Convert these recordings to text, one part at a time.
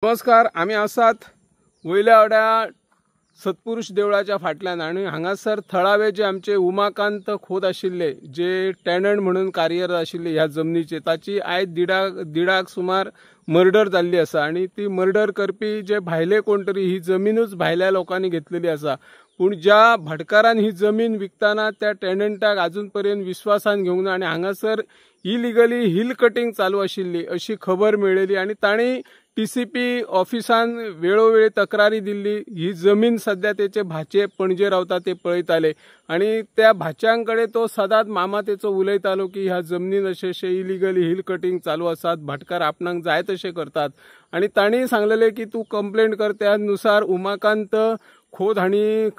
नमस्कार। आम्ही आसात वयल्या सत्पुरुष देवळाच्या फाटल्यान आणि हांगासर थळावे जे आमचे उमाकांत खोत आशिल्ले जे टॅनंट म्हणून कार्यरत आशिल्ले ह्या जमनीचे ताची आयज दिडाक सुमार मर्डर जाल्ली आसा आणि ती मर्डर करपी जे भायले कोण तरी ही जमीनूच भायल्या लोकांनी घेतलेली आसा। पूण ज्या भटकारान ही जमीन विकताना त्या टॅनंटाक अजून पर्यंत विश्वासान घेवंक ना आणि हांगासर इलिगली हिल कटिंग चालू आशिल्ली अशी खबर मेळ्ळेली आणि ताणी टीसीपी ऑफिसान वेळोवेळी तक्रारी दिल्ली। ही जमीन सध्या त्याचे भाचे पणजे रावता ते पळयताले आणि त्या भाच्यांकडे तो सदांच मामातेचो उलयतालो की ह्या जमनीन अशें इलिगली हिल कटिंग चालू आसात, भटकार आपणाक जाय तशें करतात आणि ताणी सांगलेले की तू कंप्लेंट कर। त्यानुसार उमाकांत खोत हांणी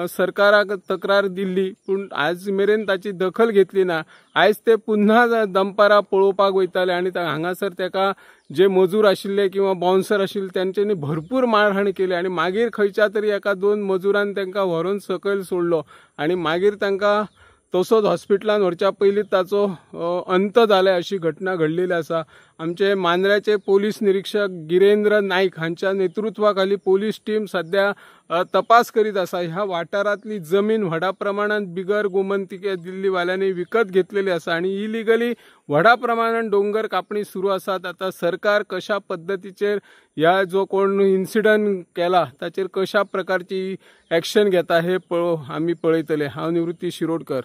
सरकाराक तक्रार दिल्ली पूण आज मेरेन ताची दखल घेतली ना। आयज ते पुन्हा दंपारा पळोवपाक वयताले आणि हांगासर तेका जे मजूर आशिल्ले किंवा बाउन्सर आशिल्ले त्यांच्यानी भरपूर मारहाण केली आणि मागीर खंयच्या तरी एका दोन मजुरान तांकां व्हरून सकयल सोडलो आणि मागीर तांकां तसोच हॉस्पिटलान व्हरच्या पयलींच ताचो अंत जाले अशी घटना घडलेली आसा। आमचे मांद्र्याचे पोलीस निरीक्षक गिरेंद्र नाईक हांच्या नेतृत्वाखाली पोलीस टीम सध्या तपास करीत आसा। ह्या वाठारांतली जमीन व्हडा प्रमाणात बिगर गोमंतकीय दिल्लीवाल्यांनी विकत घेतलेली आसा आणि इलिगली व्हडा प्रमाणात डोंगर कापणी सुरू आसा। आता सरकार कशा पद्धतीचेर ह्या जो कोण इन्सिडंट केला ताचेर कशा प्रकारची ॲक्शन घेता हे आम्ही पळयतले। हांव निवृत्ती शिरोडकर।